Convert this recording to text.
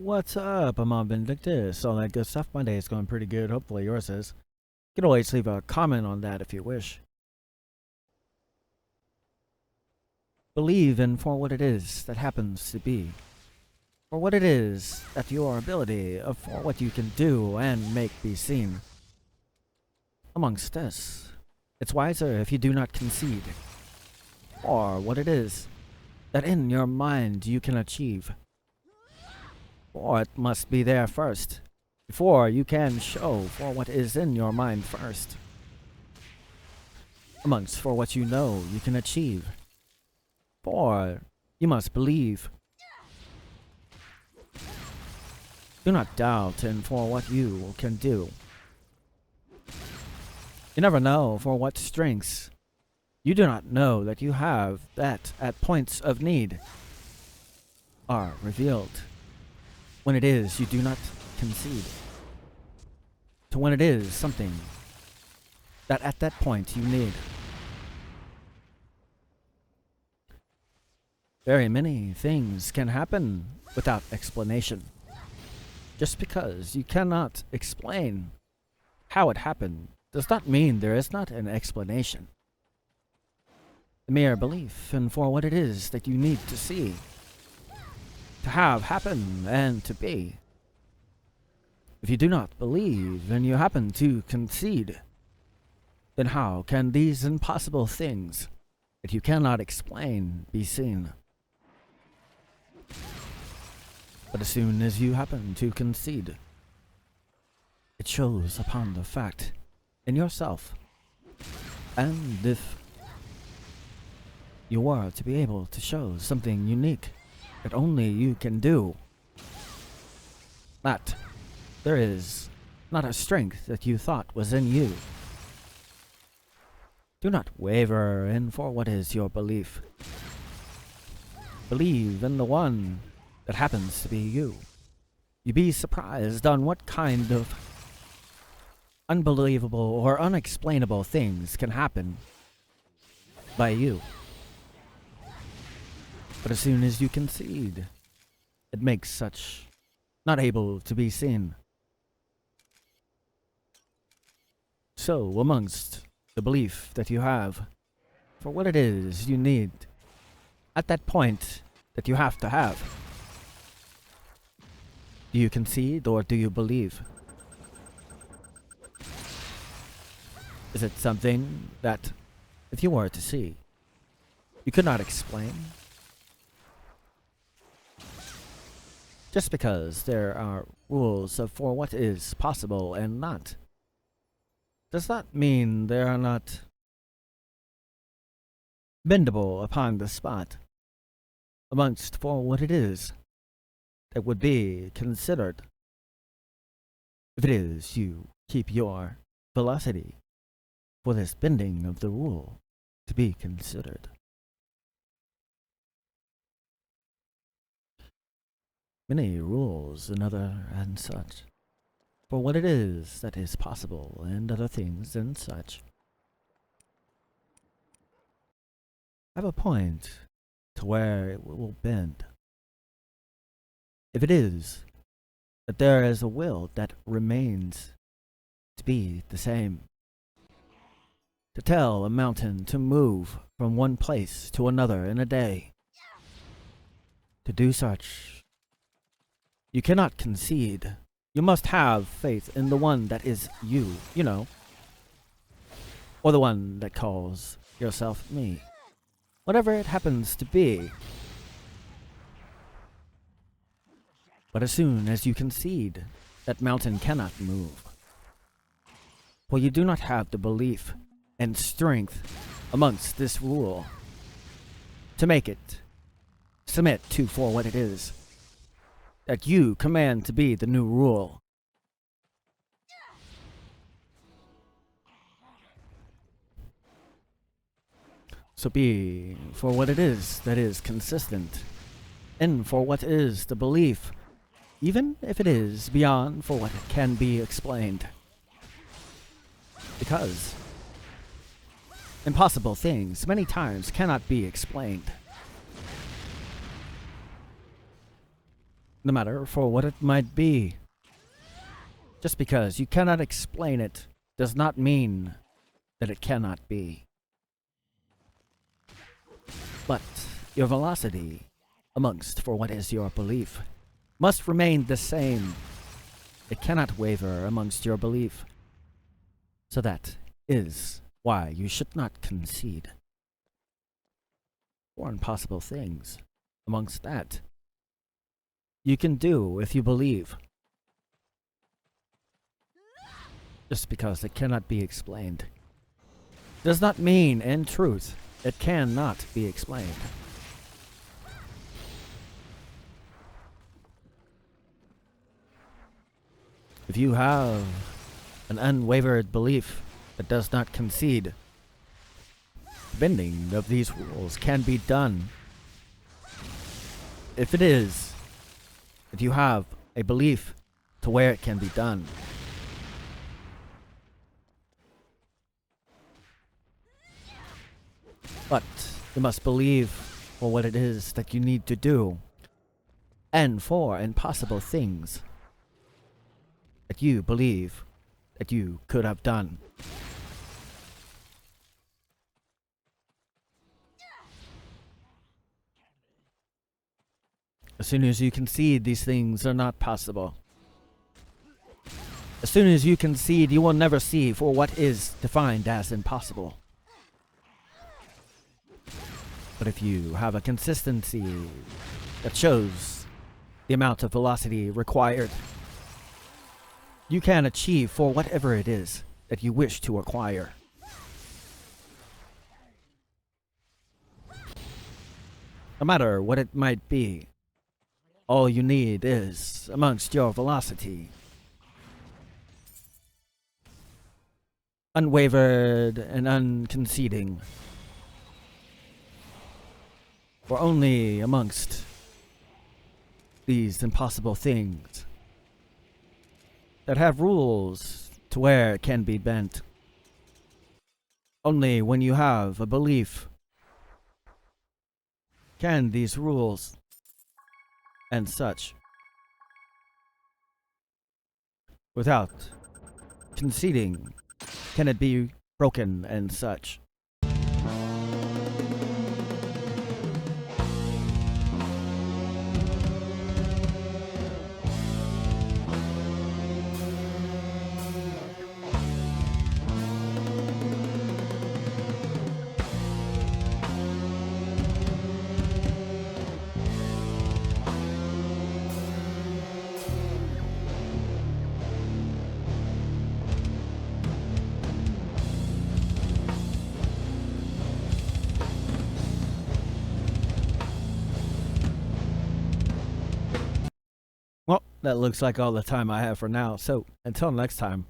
What's up? I'm on Vindictus. All that good stuff. My day is going pretty good. Hopefully yours is. You can always leave a comment on that if you wish. Believe in for what it is that happens to be. For what it is that your ability of for what you can do and make be seen. Amongst this, it's wiser if you do not concede. Or what it is that in your mind you can achieve. For it must be there first, before you can show for what is in your mind first. Amongst for what you know you can achieve. For you must believe. Do not doubt in for what you can do. You never know for what strengths. You do not know that you have that at points of need are revealed. When it is, you do not concede. To when it is something that at that point you need. Very many things can happen without explanation. Just because you cannot explain how it happened does not mean there is not an explanation. The mere belief in for what it is that you need to see, to have happen and to be. If you do not believe and you happen to concede, then how can these impossible things that you cannot explain be seen? But as soon as you happen to concede, it shows upon the fact in yourself. And if you are to be able to show something unique that only you can do, that there is not a strength that you thought was in you. Do not waver in for what is your belief. Believe in the one that happens to be you. You'd be surprised on what kind of unbelievable or unexplainable things can happen by you. But as soon as you concede, it makes such not able to be seen. So, amongst the belief that you have for what it is you need at that point that you have to have, do you concede or do you believe? Is it something that, if you were to see, you could not explain? Just because there are rules of for what is possible and not, does not mean they are not bendable upon the spot amongst for what it is that would be considered. If it is you keep your velocity for this bending of the rule to be considered. Many rules and other and such, for what it is that is possible and other things and such, have a point to where it will bend. If it is that there is a will that remains to be the same, to tell a mountain to move from one place to another in a day, to do such, you cannot concede. You must have faith in the one that is you, you know. Or the one that calls yourself me. Whatever it happens to be. But as soon as you concede, that mountain cannot move. For you do not have the belief and strength amongst this rule to make it submit to for what it is that you command to be the new rule. So be for what it is that is consistent, and for what is the belief, even if it is beyond for what can be explained. Because impossible things many times cannot be explained. no matter for what it might be. Just because you cannot explain it does not mean that it cannot be. But your velocity amongst for what is your belief must remain the same. It cannot waver amongst your belief. So that is why you should not concede. For impossible things amongst that you can do if you believe. Just because it cannot be explained does not mean, in truth, it cannot be explained. If you have an unwavered belief that does not concede, bending of these rules can be done. If you have a belief to where it can be done. But you must believe for what it is that you need to do, and for impossible things that you believe that you could have done. As soon as you concede these things are not possible, as soon as you concede, you will never see for what is defined as impossible. But if you have a consistency that shows the amount of velocity required, you can achieve for whatever it is that you wish to acquire. No matter what it might be, all you need is amongst your velocity. Unwavered and unconceding. Or only amongst these impossible things that have rules to where it can be bent. Only when you have a belief can these rules and such, without conceding, can it be broken and such. Well, that looks like all the time I have for now, so until next time.